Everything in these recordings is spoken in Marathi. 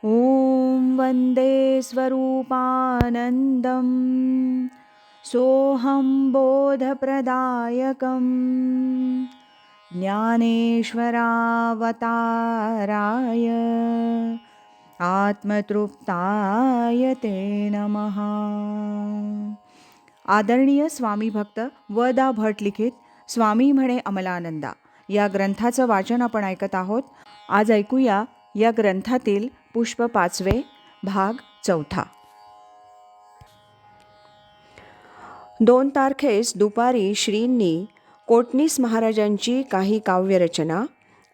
ॐ वन्दे स्वरूपानन्दं सोऽहं बोधप्रदायकं ज्ञानेश्वरावताराय आत्मतृप्ताय ते नमः. आदरणीय स्वामी भक्त व.दा. भट लिखित स्वामी म्हणे अमलानंदा या ग्रंथाचं वाचन आपण ऐकत आहोत. आज ऐकूया या ग्रंथातील पुष्प 5 भाग 4. 2 तारखेस दुपारी श्रींनी कोटणीस महाराजांची काही काव्यरचना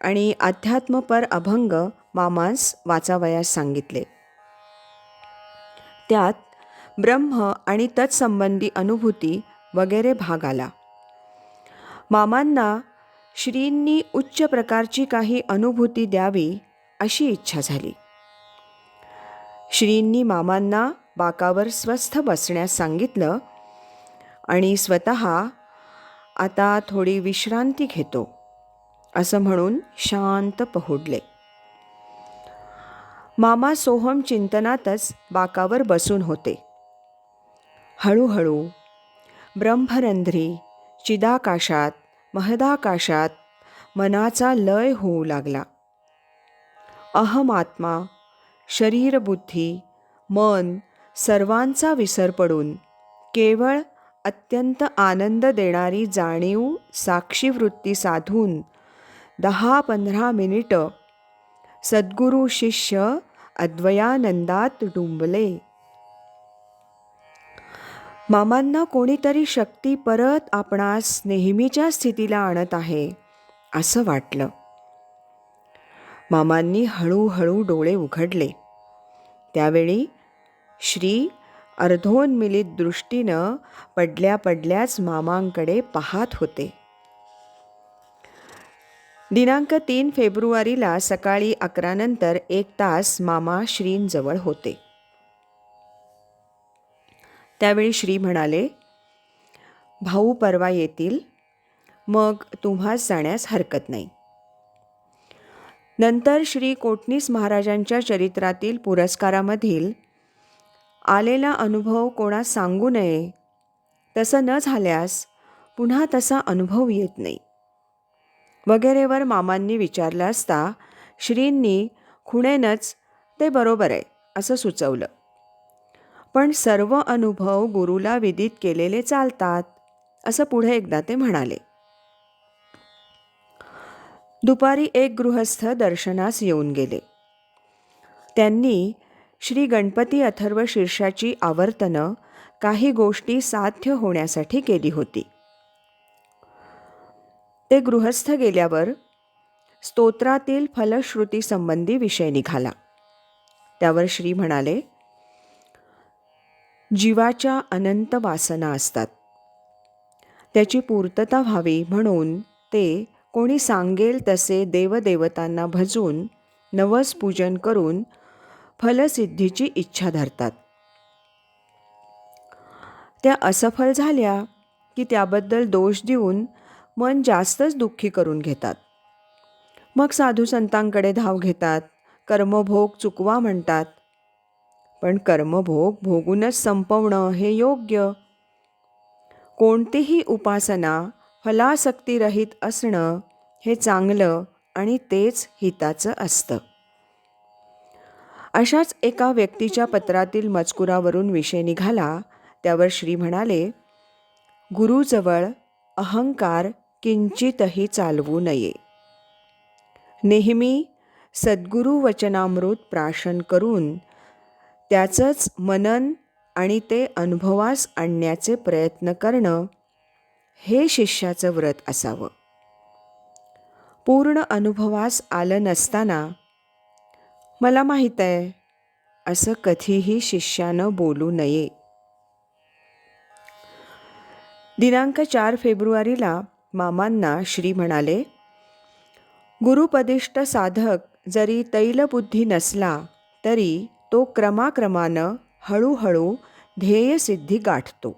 आणि अध्यात्मपर अभंग मामांस वाचावयास सांगितले. त्यात ब्रह्म आणि तत्संबंधी अनुभूती वगैरे भाग आला. मामांना श्रींनी उच्च प्रकारची काही अनुभूती द्यावी अशी इच्छा झाली. श्रींनी मामांना बाकावर स्वस्थ बसण्यास सांगितलं आणि स्वतः आता थोडी विश्रांती घेतो असं म्हणून शांत पहुडले. मामा सोहम चिंतनातच बाकावर बसून होते. हळूहळू ब्रह्मरंध्री चिदाकाशात महदाकाशात मनाचा लय होऊ लागला. अहमात्मा शरीरबुद्धी मन सर्वांचा विसर पडून केवळ अत्यंत आनंद देणारी जाणीव साक्षीवृत्ती साधून 10-15 मिनिटं सद्गुरू शिष्य अद्वयानंदात डुंबले. मामांना कोणीतरी शक्ती परत आपणास नेहमीच्या स्थितीला आणत आहे असं वाटलं. मामांनी हळूहळू डोळे उघडले. त्यावेळी श्री अर्धोन्मिलित दृष्टीनं पडल्या पडल्याच मामांकडे पाहत होते. दिनांक 3 फेब्रुवारीला सकाळी 11 नंतर 1 तास मामा श्रींजवळ होते. त्यावेळी श्री म्हणाले, भाऊ परवा येतील, मग तुम्हास जाण्यास हरकत नाही. नंतर श्री कोटणीस महाराजांच्या चरित्रातील पुरस्कारामधील आलेला अनुभव कोणास सांगू नये, तसं न झाल्यास पुन्हा तसा अनुभव येत नाही वगैरेवर मामांनी विचारलं असता श्रींनी खुणेनच ते बरोबर आहे असं सुचवलं. पण सर्व अनुभव गुरुला विदित केलेले चालतात असं पुढे एकदा ते म्हणाले. दुपारी एक गृहस्थ दर्शनास येऊन गेले. त्यांनी श्री गणपती अथर्व शीर्षाची आवर्तनं काही गोष्टी साध्य होण्यासाठी केली होती. ते गृहस्थ गेल्यावर स्तोत्रातील फलश्रुती संबंधी विषय निघाला. त्यावर श्री म्हणाले, जीवाच्या अनंत वासना असतात. त्याची पूर्तता व्हावी म्हणून ते कोणी सांगेल तसे देवदेवतांना भजून नवस पूजन करून फलसिद्धीची इच्छा धरतात. त्या असफल झाल्या की त्याबद्दल दोष देऊन मन जास्तच दुःखी करून घेतात. मग साधू संतांकडे धाव घेतात, कर्मभोग चुकवा म्हणतात. पण कर्मभोग भोगूनच संपवणं हे योग्य. कोणतीही उपासना फलासक्तीरहित असणं हे चांगलं आणि तेच हिताचं असतं. अशाच एका व्यक्तीच्या पत्रातील मजकुरावरून विषय निघाला. त्यावर श्री म्हणाले, गुरुजवळ अहंकार किंचितही चालवू नये. नेहमी सद्गुरु वचनामृत प्राशन करून त्याचंच मनन आणि ते अनुभवास आणण्याचे प्रयत्न करणं हे शिष्याचं व्रत असावं. पूर्ण अनुभवास आलं नसताना मला माहीत आहे असं कधीही शिष्यानं बोलू नये. दिनांक 4 फेब्रुवारीला मामांना श्री म्हणाले, गुरुपदिष्ट साधक जरी तैलबुद्धी नसला तरी तो क्रमाक्रमानं हळूहळू ध्येयसिद्धी गाठतो.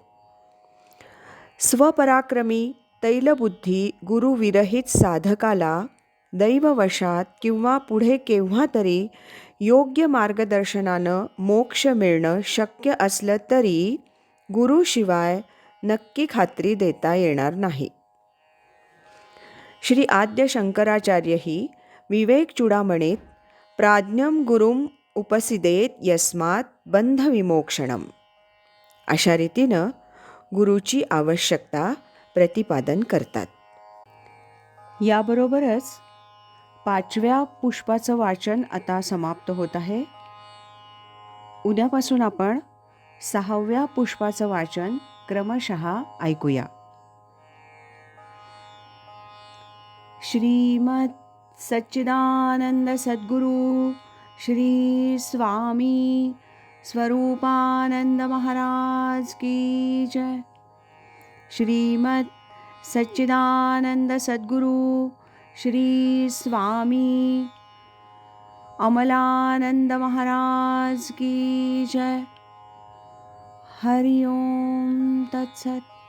स्वपराक्रमी तैलबुद्धी गुरुविरहित साधकाला दैववशात किंवा पुढे केव्हा तरी योग्य मार्गदर्शनानं मोक्ष मिळणं शक्य असलं तरी गुरुशिवाय नक्की खात्री देता येणार नाही. श्री आद्य शंकराचार्यही विवेक चूडामणीत प्राज्ञम गुरुम उपसिदेत यस्मात बंधविमोक्षणम अशा रीतीनं गुरुची आवश्यकता प्रतिपादन करतात. याबरोबरच 5व्या पुष्पाचं वाचन आता समाप्त होत आहे. उद्यापासून आपण 6व्या पुष्पाचं वाचन क्रमशः ऐकूया. श्रीमद सच्चिदानंद सद्गुरु श्री स्वामी स्वरूपानंद महाराज की जय. श्रीमद सच्चिदानंद सद्गुरु श्री स्वामी अमलानंद महाराज की जय. हरि ओम तत्सत.